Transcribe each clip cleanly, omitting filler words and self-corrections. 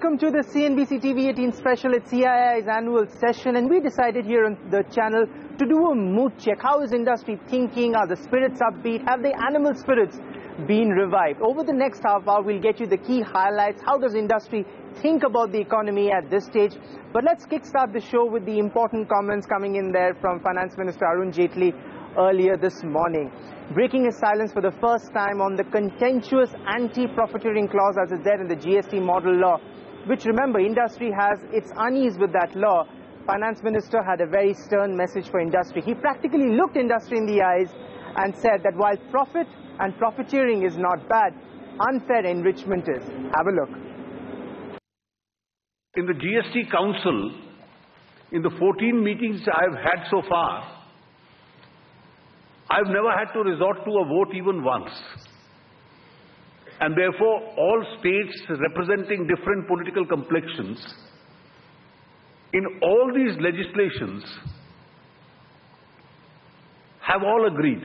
Welcome to the CNBC-TV18 special at CII's annual session, and we decided here on the channel to do a mood check. How is industry thinking? Are the spirits upbeat? Have the animal spirits been revived? Over the next half hour, we'll get you the key highlights. How does industry think about the economy at this stage? But let's kickstart the show with the important comments coming in there from Finance Minister Arun Jaitley earlier this morning, breaking his silence for the first time on the contentious anti-profiteering clause as is there in the GST model law, which, remember, industry has its unease with that law. Finance Minister had a very stern message for industry. He practically looked industry in the eyes and said that while profit and profiteering is not bad, unfair enrichment is. Have a look. In the GST Council, in the 14 meetings I've had so far, I've never had to resort to a vote even once. And therefore, all states representing different political complexions, in all these legislations, have all agreed.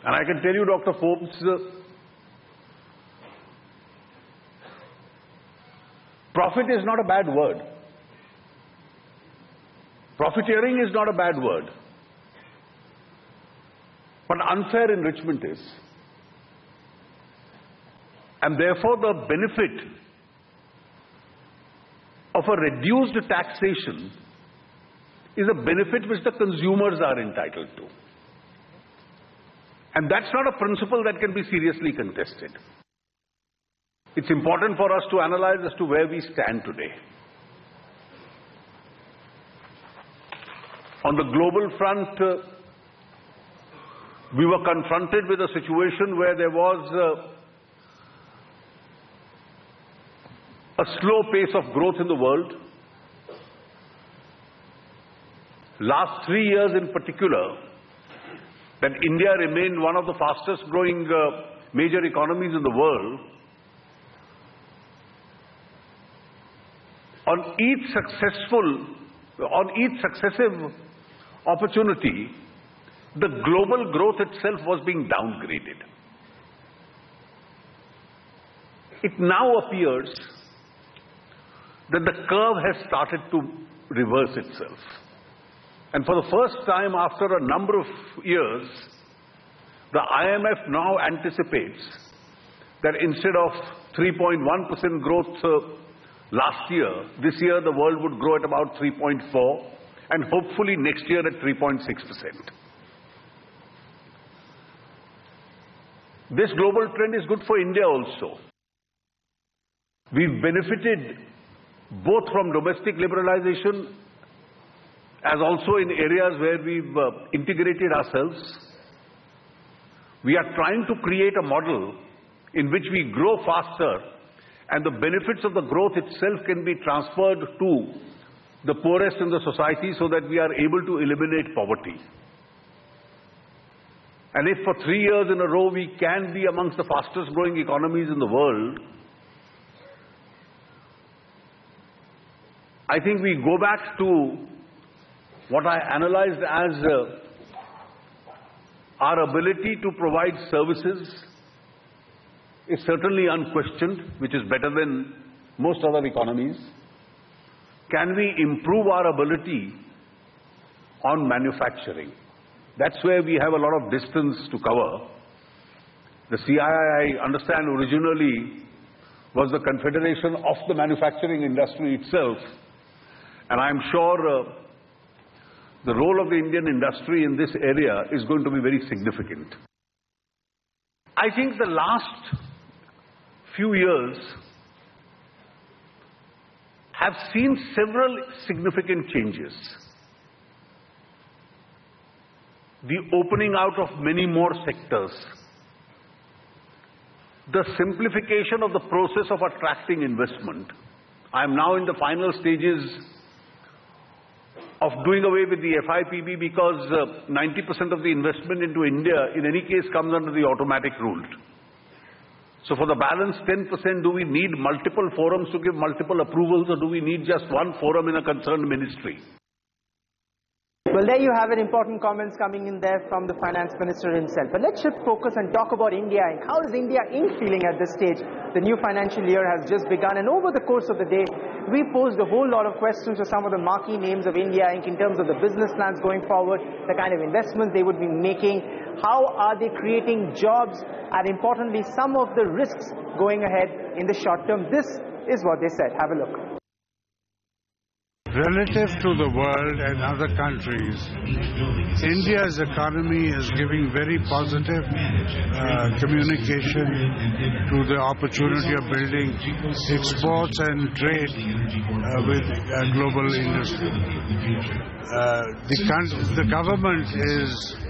And I can tell you, Dr. Forbes, profit is not a bad word. Profiteering is not a bad word. But unfair enrichment is. And therefore, the benefit of a reduced taxation is a benefit which the consumers are entitled to. And that's not a principle that can be seriously contested. It's important for us to analyze as to where we stand today. On the global front, we were confronted with a situation where there was a slow pace of growth in the world. Last 3 years in particular, that India remained one of the fastest growing major economies in the world. On each successive opportunity, the global growth itself was being downgraded. It now appears that the curve has started to reverse itself. And for the first time after a number of years, the IMF now anticipates that instead of 3.1% growth last year, this year the world would grow at about 3.4%, and hopefully next year at 3.6%. This global trend is good for India also. We've benefited both from domestic liberalization as also in areas where we've integrated ourselves. We are trying to create a model in which we grow faster and the benefits of the growth itself can be transferred to the poorest in the society so that we are able to eliminate poverty. And if for 3 years in a row we can be amongst the fastest growing economies in the world, I think we go back to what I analyzed as our ability to provide services is certainly unquestioned, which is better than most other economies. Can we improve our ability on manufacturing? That's where we have a lot of distance to cover. The CII, I understand, originally was the confederation of the manufacturing industry itself. And I'm sure the role of the Indian industry in this area is going to be very significant. I think the last few years have seen several significant changes. The opening out of many more sectors. The simplification of the process of attracting investment. I am now in the final stages of doing away with the FIPB because 90% of the investment into India in any case comes under the automatic rule. So for the balance 10%, do we need multiple forums to give multiple approvals, or do we need just one forum in a concerned ministry? Well, there you have it, important comments coming in there from the finance minister himself. But let's shift focus and talk about India Inc. How is India Inc. feeling at this stage? The new financial year has just begun, and over the course of the day, we posed a whole lot of questions to some of the marquee names of India Inc. in terms of the business plans going forward, the kind of investments they would be making, how are they creating jobs, and importantly, some of the risks going ahead in the short term. This is what they said. Have a look. Relative to the world and other countries, India's economy is giving very positive communication to the opportunity of building exports and trade with global industry. The government is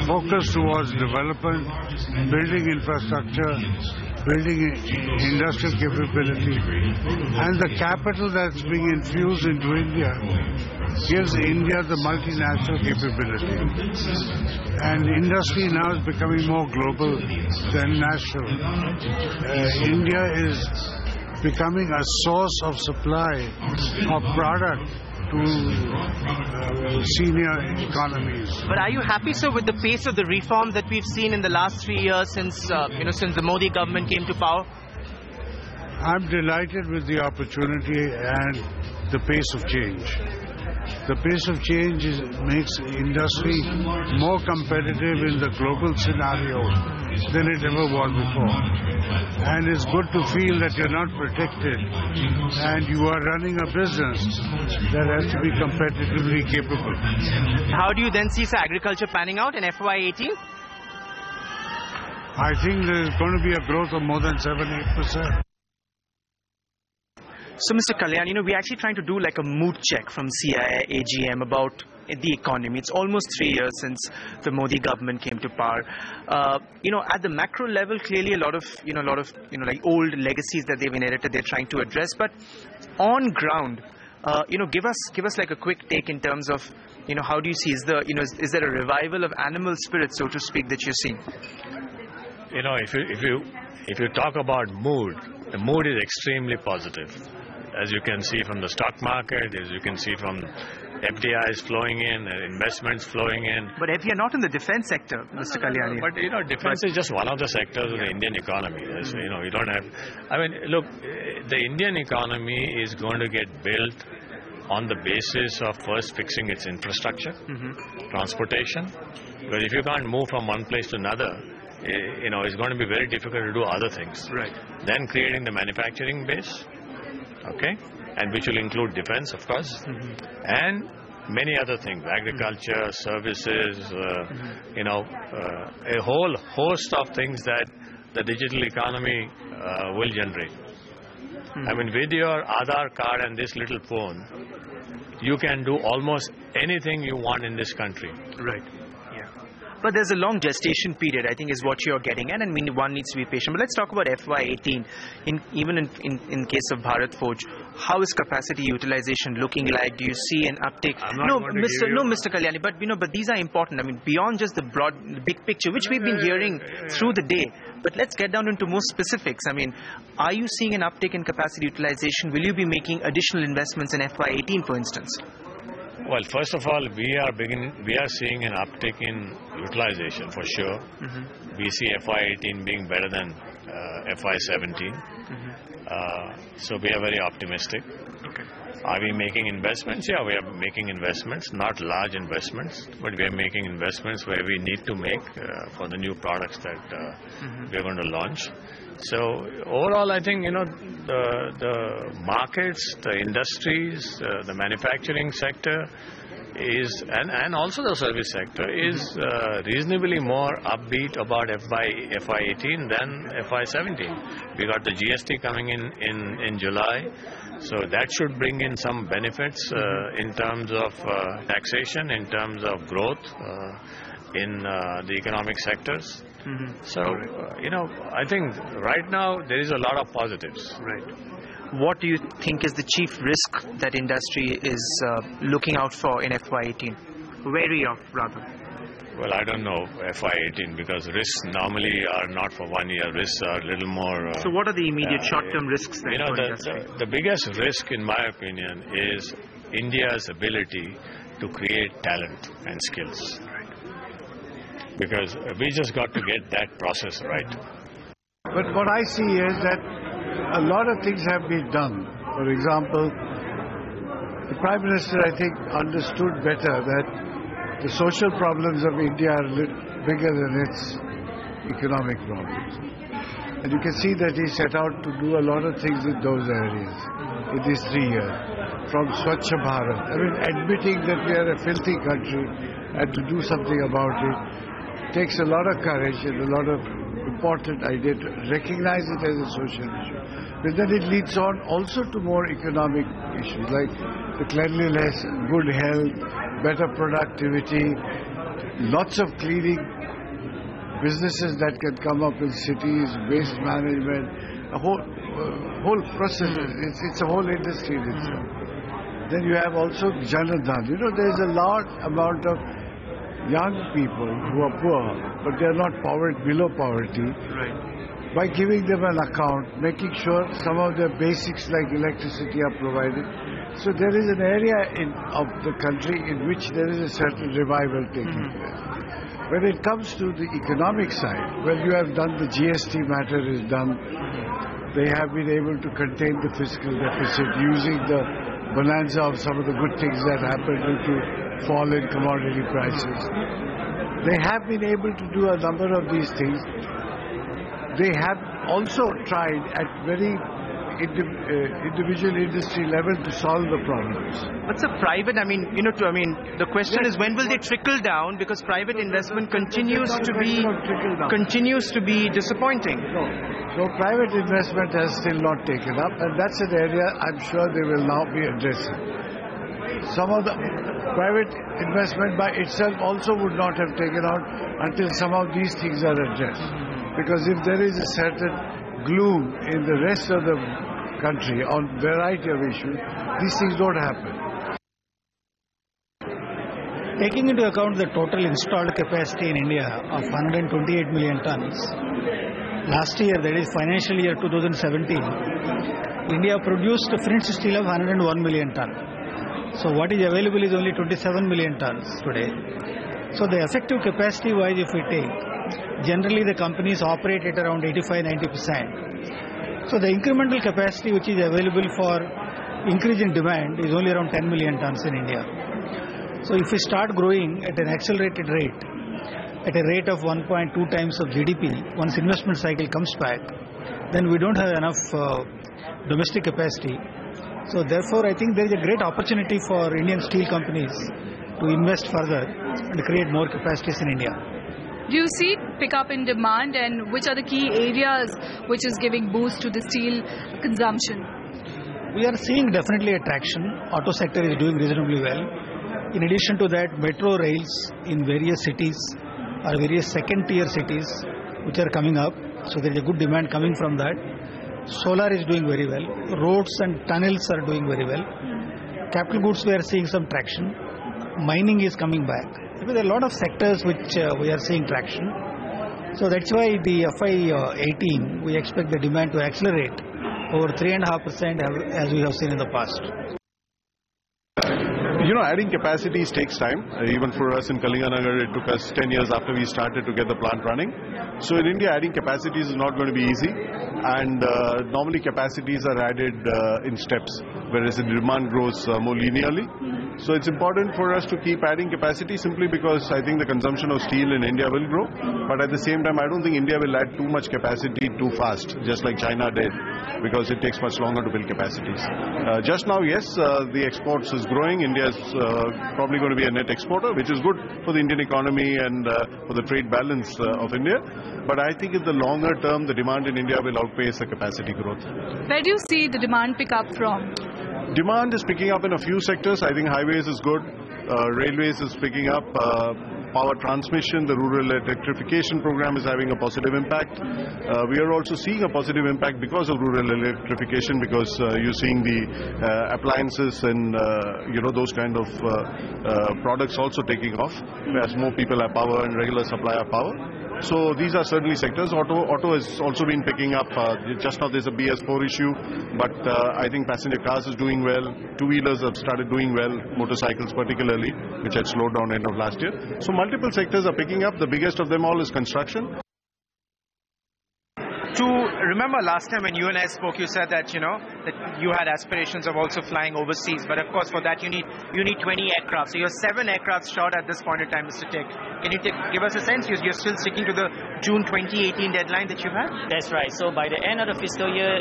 focused towards development, building infrastructure, building industrial capability, and the capital that's being infused into India gives India the multinational capability. And industry now is becoming more global than national. India is becoming a source of supply of product to senior economies. But are you happy, sir, with the pace of the reforms that we've seen in the last 3 years since the Modi government came to power? I'm delighted with the opportunity and the pace of change. The pace of change makes industry more competitive in the global scenario than it ever was before. And it's good to feel that you're not protected and you are running a business that has to be competitively capable. How do you then see agriculture panning out in FY18? I think there's going to be a growth of more than 7-8%. So, Mr. Kalyan, we're actually trying to do like a mood check from CIA AGM about the economy. It's almost 3 years since the Modi government came to power. At the macro level, clearly a lot of like old legacies that they've inherited, they're trying to address. But on ground, give us like a quick take in terms of, how do you see, is there a revival of animal spirit, so to speak, that you're seeing? If you talk about mood, the mood is extremely positive. As you can see from the stock market, as you can see from FDIs flowing in, investments flowing in. But if you're not in the defense sector, Mr. Kalyani. But defense is just one of the sectors of the Indian economy. You don't have. Look, the Indian economy is going to get built on the basis of first fixing its infrastructure, transportation. Because if you can't move from one place to another, it's going to be very difficult to do other things. Right. Then creating the manufacturing base, okay, and which will include defense, of course, and many other things, agriculture, services, a whole host of things that the digital economy will generate. With your Aadhaar card and this little phone, you can do almost anything you want in this country. Right. But there's a long gestation period, I think, is what you're getting at, and one needs to be patient. But let's talk about FY18. Even in case of Bharat Forge, how is capacity utilization looking like? Do you see an uptick? No, Mr. Kalyani, but these are important. Beyond just the big picture, which we've been hearing through the day. But let's get down into more specifics. Are you seeing an uptick in capacity utilization? Will you be making additional investments in FY18, for instance? Well, first of all, we are seeing an uptick in utilization for sure. We see FY18 being better than FY17. So we are very optimistic. Okay. Are we making investments? Yeah, we are making investments, not large investments, but we are making investments where we need to make for the new products that we are going to launch. So overall, I think, the markets, the industries, the manufacturing sector is, and also the service sector is reasonably more upbeat about FY18 than FY17. We got the GST coming in July, so that should bring in some benefits in terms of taxation, in terms of growth in the economic sectors. So, I think right now there is a lot of positives. Right. What do you think is the chief risk that industry is looking out for in FY18? Wary of, rather. Well, I don't know FY18 because risks normally are not for 1 year. Risks are a little more... so what are the immediate short-term risks then for industry? The biggest risk, in my opinion, is India's ability to create talent and skills. Because we just got to get that process right. But what I see is that a lot of things have been done. For example, the Prime Minister, I think, understood better that the social problems of India are bigger than its economic problems. And you can see that he set out to do a lot of things in those areas in these 3 years. From Swachh Bharat, I mean, admitting that we are a filthy country and to do something about it takes a lot of courage and a lot of important idea to recognize it as a social issue. But then it leads on also to more economic issues like the cleanliness, good health, better productivity, lots of cleaning businesses that can come up in cities, waste management, a whole process. It's a whole industry in itself. Then you have also Janadhan. You know, there is a large amount of young people who are poor, but they are not below poverty. Right. By giving them an account, making sure some of their basics like electricity are provided. So there is an area of the country in which there is a certain revival taking place. When it comes to the economic side, well, you have done the GST matter is done. They have been able to contain the fiscal deficit using the bonanza of some of the good things that happened due to fall in commodity prices. They have been able to do a number of these things. They have also tried at very individual industry level to solve the problems. What's a private? The question is when will they trickle down? Because private investment continues to be disappointing. So private investment has still not taken up, and that's an area I'm sure they will now be addressing. Some of the private investment by itself also would not have taken out until some of these things are addressed. Because if there is a certain gloom in the rest of the country on a variety of issues, these things don't happen. Taking into account the total installed capacity in India of 128 million tons, last year, that is financial year 2017, India produced finished steel of 101 million tons. So what is available is only 27 million tons today. So the effective capacity wise, if we take, generally the companies operate at around 85-90%. So the incremental capacity which is available for increase in demand is only around 10 million tons in India. So if we start growing at an accelerated rate, at a rate of 1.2 times of GDP, once investment cycle comes back, then we don't have enough domestic capacity. So therefore, I think there is a great opportunity for Indian steel companies to invest further and create more capacities in India. Do you see pickup in demand, and which are the key areas which is giving boost to the steel consumption? We are seeing definitely a traction. Auto sector is doing reasonably well. In addition to that, metro rails in various cities or various second-tier cities which are coming up. So there is a good demand coming from that. Solar is doing very well. Roads and tunnels are doing very well. Capital goods, we are seeing some traction. Mining is coming back. There are a lot of sectors which we are seeing traction. So that's why the FY18, we expect the demand to accelerate over 3.5% as we have seen in the past. Adding capacities takes time. Even for us in Kalinganagar, it took us 10 years after we started to get the plant running. So in India, adding capacities is not going to be easy. And normally capacities are added in steps, whereas the demand grows more linearly. So it's important for us to keep adding capacity simply because I think the consumption of steel in India will grow. But at the same time, I don't think India will add too much capacity too fast, just like China did, because it takes much longer to build capacities. Just now, yes, the exports is growing. India is probably going to be a net exporter, which is good for the Indian economy and for the trade balance of India. But I think in the longer term, the demand in India will outpace the capacity growth. Where do you see the demand pick up from? Demand is picking up in a few sectors. I think highways is good. Railways is picking up. Power transmission, the rural electrification program is having a positive impact. We are also seeing a positive impact because of rural electrification, because you're seeing the appliances and those kind of products also taking off as more people have power and regular supply of power. So these are certainly sectors. Auto has also been picking up. Just now there's a BS4 issue, but I think passenger cars is doing well. Two-wheelers have started doing well, motorcycles particularly, which had slowed down end of last year. So multiple sectors are picking up. The biggest of them all is construction. Remember last time when you and I spoke, you said that, that you had aspirations of also flying overseas. But of course, for that you need 20 aircraft. So you're 7 aircraft short at this point in time, Mr. Tick. Can you give us a sense? You're still sticking to the June 2018 deadline that you had? That's right. So by the end of the fiscal year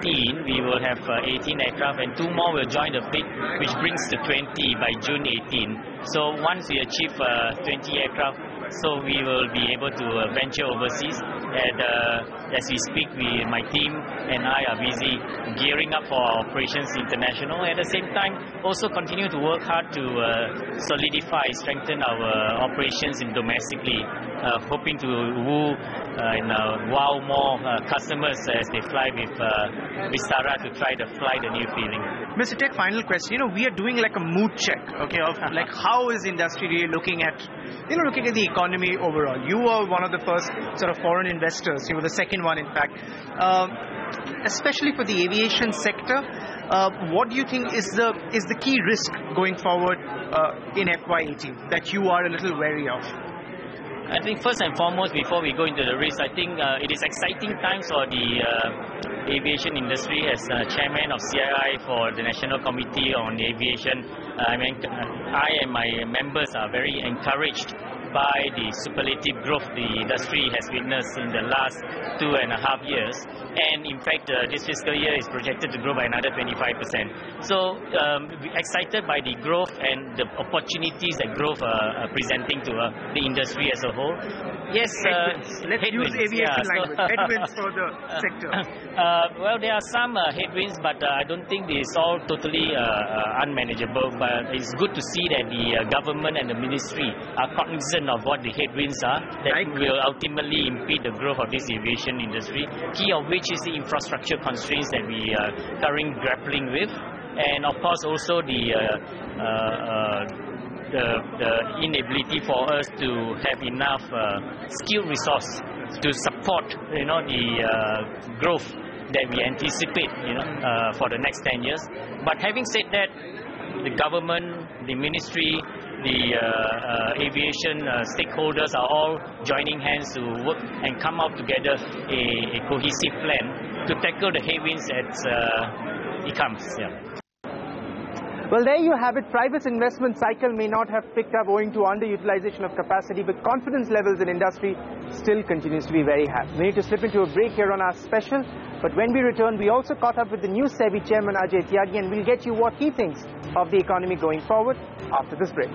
18, we will have 18 aircraft and 2 more will join the fleet, which brings to 20 by June 18. So once we achieve 20 aircraft, so we will be able to venture overseas. And as we speak, my team and I are busy gearing up for our operations international. At the same time, also continue to work hard to solidify, strengthen our operations in domestically, hoping to woo and wow more customers as they fly with Vistara to try to fly the new feeling. Mr. Tech, final question. We are doing like a mood check, okay, of like how is industry really looking at the economy overall. You were one of the first sort of foreign investors. You were the second one, in fact. Especially for the aviation sector, what do you think is the key risk going forward in FY18 that you are a little wary of? I think first and foremost, before we go into the risk, I think it is exciting times for the aviation industry. As chairman of CII for the National Committee on Aviation, I and my members are very encouraged by the superlative growth the industry has witnessed in the last 2.5 years. And in fact, this fiscal year is projected to grow by another 25%. So excited by the growth and the opportunities that growth are presenting to the industry as a whole. Yes, let's use aviation language. Headwinds for the sector. Well, there are some headwinds, but I don't think it's all totally unmanageable. But it's good to see that the government and the ministry are cognizant of what the headwinds are that will ultimately impede the growth of this aviation industry. Key of which is the infrastructure constraints that we are currently grappling with, and of course also the inability for us to have enough skilled resource to support the growth that we anticipate for the next 10 years. But having said that, the government, the ministry, the aviation stakeholders are all joining hands to work and come up together a cohesive plan to tackle the headwinds as it comes. Well, there you have it. Private investment cycle may not have picked up owing to underutilization of capacity, but confidence levels in industry still continues to be very high. We need to slip into a break here on our special, but when we return, we also caught up with the new SEBI chairman Ajay Tyagi, and we'll get you what he thinks of the economy going forward after this break.